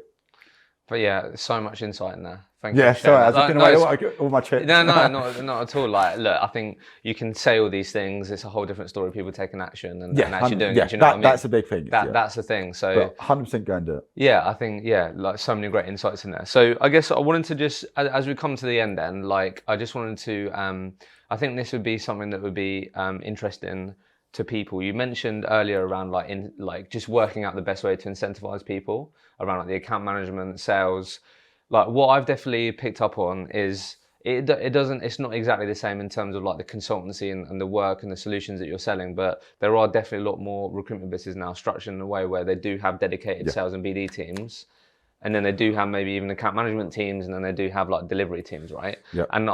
But yeah, there's so much insight in there. Thank you.
Yeah, sorry, I was giving away all my tricks.
No, not at all. Like, look, I think you can say all these things. It's a whole different story. People taking action and actually doing it. Do you know what I mean?
That's a big thing.
That's the thing. So
100% go and do it.
Yeah, I think, like so many great insights in there. So I guess I wanted to just, as we come to the end then, like I just wanted to, I think this would be something that would be interesting to people. You mentioned earlier around like just working out the best way to incentivize people around like the account management, sales. Like what I've definitely picked up on is it's not exactly the same in terms of like the consultancy and the work and the solutions that you're selling, but there are definitely a lot more recruitment businesses now structured in a way where they do have dedicated sales and BD teams. And then they do have maybe even account management teams, and then they do have like delivery teams, right?
Yep.
And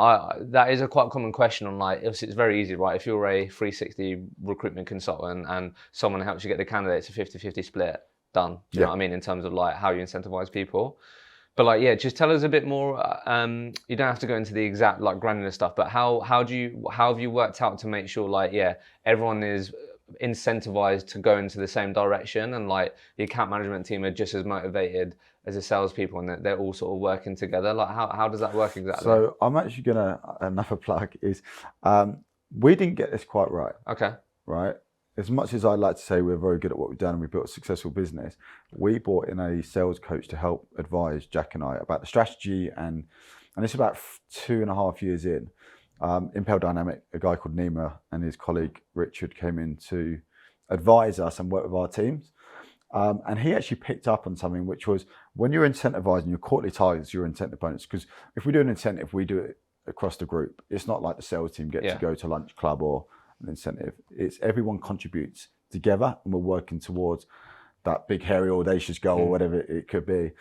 that is a quite common question on like, it's very easy, right? If you're a 360 recruitment consultant and someone helps you get the candidates, a 50-50 split, done. Do you know what I mean? In terms of like how you incentivize people. But like, just tell us a bit more. You don't have to go into the exact like granular stuff, but how have you worked out to make sure like, everyone is incentivized to go into the same direction, and like the account management team are just as motivated as the salespeople, and that they're all sort of working together? Like how does that work exactly?
So I'm actually another plug is, we didn't get this quite right.
Okay.
Right. As much as I'd like to say we're very good at what we've done and we built a successful business, we brought in a sales coach to help advise Jack and I about the strategy, and it's about 2.5 years in. Impel Dynamic, a guy called Nima and his colleague Richard came in to advise us and work with our teams. And he actually picked up on something, which was when you're incentivizing your quarterly targets, your incentive bonus, because if we do an incentive, we do it across the group. It's not like the sales team get to go to lunch club or an incentive. It's everyone contributes together and we're working towards that big, hairy, audacious goal or whatever it could be.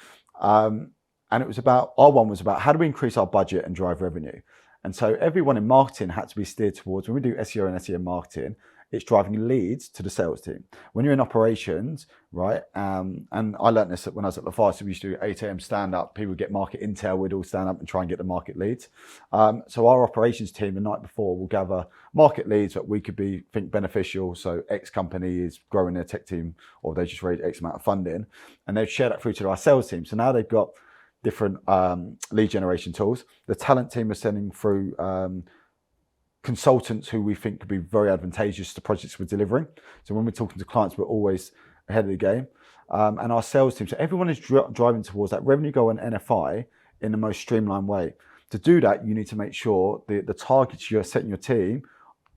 And it was about, our one was about how do we increase our budget and drive revenue? And so everyone in marketing had to be steered towards, when we do SEO and SEM marketing, it's driving leads to the sales team. When you're in operations, right, and I learned this when I was at LaFarge, so we used to do 8 a.m. stand-up, people would get market intel, we'd all stand up and try and get the market leads. So our operations team the night before will gather market leads that we could think beneficial, so X company is growing their tech team, or they just raised X amount of funding, and they'd share that through to our sales team. So now they've got different lead generation tools. The talent team are sending through consultants who we think could be very advantageous to projects we're delivering. So when we're talking to clients, we're always ahead of the game. And our sales team, so everyone is driving towards that revenue goal and NFI in the most streamlined way. To do that, you need to make sure the targets you're setting your team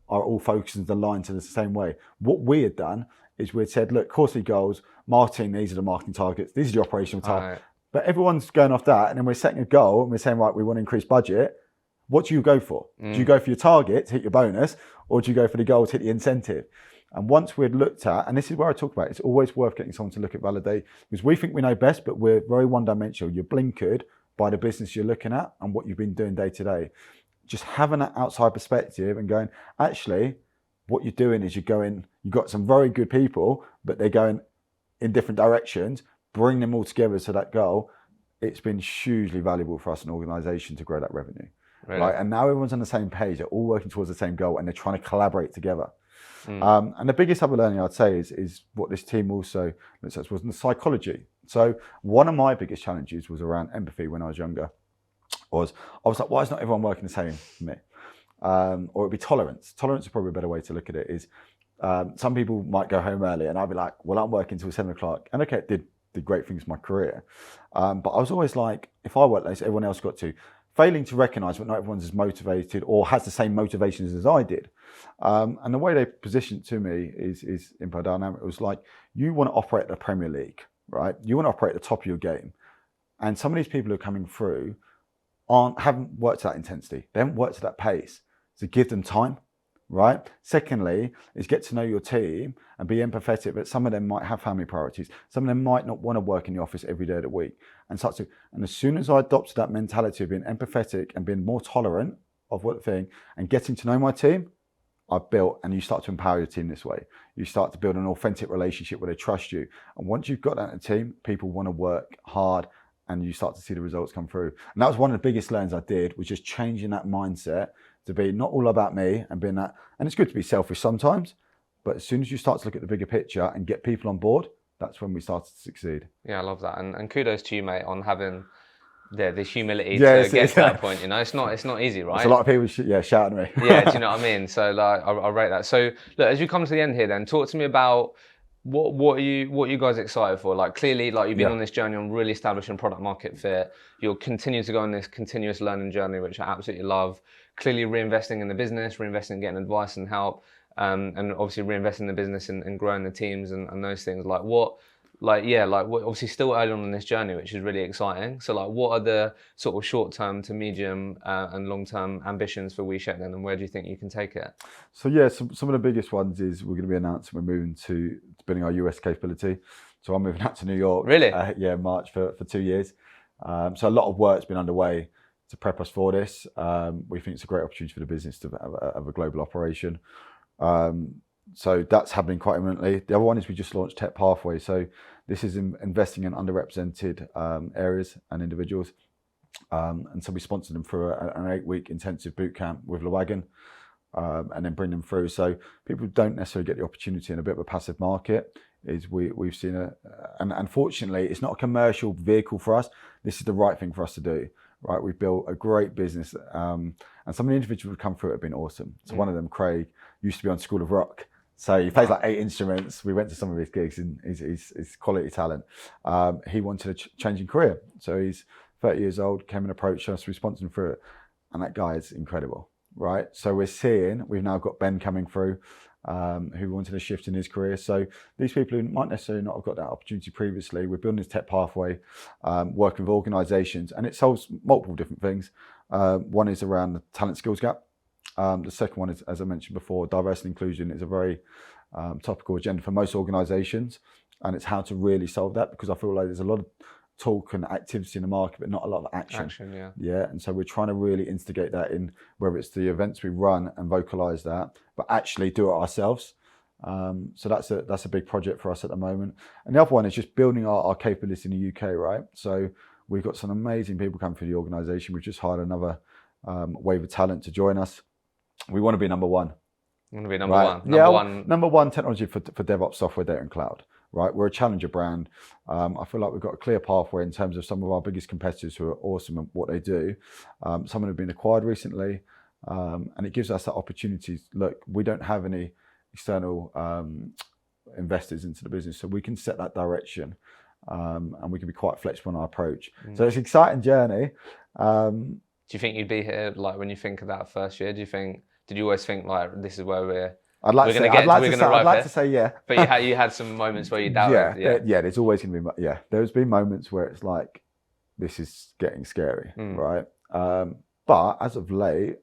are all focused and aligned to the same way. What we had done is we had said, look, quarterly goals, marketing, these are the marketing targets, these are the operational targets. Right. But everyone's going off that, and then we're setting a goal and we're saying, right, we want to increase budget. What do you go for? Do you go for your target to hit your bonus, or do you go for the goal to hit the incentive? And once we'd looked at, and this is where I talk about, it's always worth getting someone to look at validate, because we think we know best, but we're very one-dimensional. You're blinkered by the business you're looking at and what you've been doing day to day. Just having that outside perspective and going, actually, what you're doing is you've got some very good people, but they're going in different directions. Bring them all together to that goal. It's been hugely valuable for us as an organisation to grow that revenue. Really? Right? And now everyone's on the same page. They're all working towards the same goal, and they're trying to collaborate together. And the biggest other learning I'd say is what this team also looks at was the psychology. So one of my biggest challenges was around empathy when I was younger. I was like, why is not everyone working the same for me? Or it'd be tolerance. Tolerance is probably a better way to look at it. Is some people might go home early, and I'd be like, well, I'm working till 7 o'clock, and okay, it did great things in my career. But I was always like, if I work late, everyone else got to. Failing to recognise that not everyone's as motivated or has the same motivations as I did. And the way they positioned it to me is Info Dynamic. It was like, you want to operate at the Premier League, right? You want to operate at the top of your game. And some of these people who are coming through haven't worked at that intensity. They haven't worked at that pace. So give them time, right? Secondly, is get to know your team and be empathetic, but some of them might have family priorities. Some of them might not want to work in the office every day of the week. And as soon as I adopted that mentality of being empathetic and being more tolerant of what thing and getting to know my team, I've built, and you start to empower your team this way. You start to build an authentic relationship where they trust you. And once you've got that in a team, people want to work hard, and you start to see the results come through. And that was one of the biggest learns I did, was just changing that mindset to be not all about me and being that. And it's good to be selfish sometimes, but as soon as you start to look at the bigger picture and get people on board, that's when we started to succeed.
Yeah, I love that. And kudos to you, mate, on having the humility to get to that point. You know, it's not easy, right?
There's a lot of people shouting at me.
Yeah, do you know what I mean? So like, I rate that. So look, as you come to the end here, then talk to me about what are you guys excited for? Like, clearly, like, you've been on this journey on really establishing product market fit. You'll continue to go on this continuous learning journey, which I absolutely love. Clearly reinvesting in the business, reinvesting in getting advice and help, and obviously reinvesting in the business and growing the teams and those things. Like, we're obviously still early on in this journey, which is really exciting. So like, what are the sort of short-term to medium and long-term ambitions for WeShape then, and where do you think you can take it?
So yeah, some of the biggest ones is we're going to be announcing we're moving to building our US capability. So I'm moving out to New York.
Really?
March for 2 years. So a lot of work's been underway to prep us for this. We think it's a great opportunity for the business to have a global operation. So that's happening quite imminently. The other one is we just launched Tech Pathway. So this is investing in underrepresented areas and individuals. And so we sponsored them for an 8-week intensive boot camp with Lewagen, and then bring them through. So people don't necessarily get the opportunity in a bit of a passive market. We've seen and unfortunately, it's not a commercial vehicle for us. This is the right thing for us to do. Right, we've built a great business, and some of the individuals who've come through it have been awesome. So one of them, Craig, used to be on School of Rock. So he plays like 8 instruments. We went to some of his gigs, and he's quality talent. He wanted a changing career. So he's 30 years old, came and approached us, we sponsored him through it. And that guy is incredible, right? So we've now got Ben coming through, who wanted a shift in his career. So these people who might necessarily not have got that opportunity previously, we're building this Tech Pathway, working with organisations, and it solves multiple different things. One is around the talent skills gap. The second one is, as I mentioned before, diversity and inclusion is a very topical agenda for most organisations, and it's how to really solve that, because I feel like there's a lot of talk and activity in the market, but not a lot of action. Yeah. And so we're trying to really instigate that in, whether it's the events we run and vocalise that, but actually do it ourselves. So that's a big project for us at the moment. And the other one is just building our capability in the UK, right? So we've got some amazing people coming through the organisation. We've just hired another wave of talent to join us. We want to be number one.
Want to be number one?
Number one technology for DevOps, software, data and cloud. right? We're a challenger brand. I feel like we've got a clear pathway in terms of some of our biggest competitors who are awesome at what they do. Some have been acquired recently, and it gives us that opportunity. Look, we don't have any external investors into the business, so we can set that direction, and we can be quite flexible in our approach. So it's an exciting journey.
Do you think you'd be here, like, when you think of that first year? Did you always think, like, this is where we're going
to say yeah.
But you had some moments where you doubted.
There's always going to be, there's been moments where it's like, this is getting scary, right? But as of late,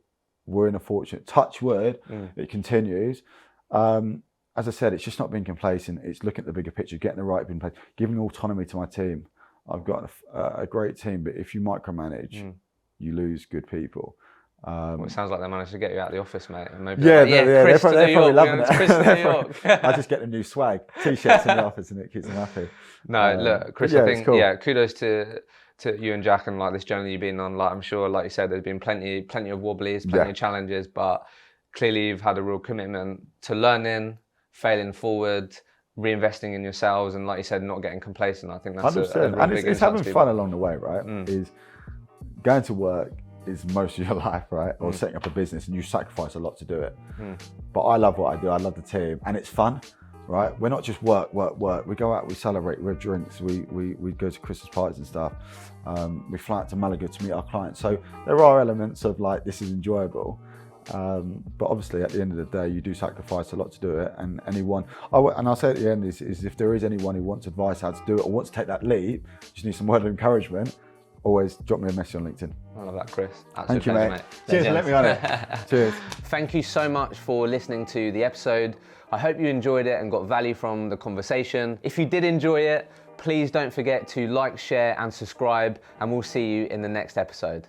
we're in a fortunate, touch wood, it continues. As I said, it's just not being complacent. It's looking at the bigger picture, getting the right people in place, giving autonomy to my team. I've got a great team, but if you micromanage, you lose good people.
Well, it sounds like they managed to get you out of the office, mate. And maybe
they're probably loving it.
Chris to New York.
I just get the new swag, t-shirts in the office, and it keeps them happy.
No, look, Chris, I think,
cool.
Kudos to you and Jack and like this journey you've been on. Like, I'm sure, like you said, there's been plenty of wobblies, plenty of challenges, but clearly you've had a real commitment to learning, failing forward, reinvesting in yourselves, and like you said, not getting complacent. I think that's
100%. And it's having fun along the way, right? Is going to work is most of your life, right? Or setting up a business, and you sacrifice a lot to do it. But I love what I do. I love the team, and it's fun, right? We're not just work. We go out, we celebrate, we have drinks, we go to Christmas parties and stuff. We fly out to Malaga to meet our clients. So there are elements of like, this is enjoyable. But obviously at the end of the day, you do sacrifice a lot to do it. And I'll say at the end is if there is anyone who wants advice how to do it or wants to take that leap, just need some word of encouragement, always drop me a message on LinkedIn.
I love that, Chris.
Thank you, mate. Cheers for letting me on it. Cheers.
Thank you so much for listening to the episode. I hope you enjoyed it and got value from the conversation. If you did enjoy it, please don't forget to like, share and subscribe, and we'll see you in the next episode.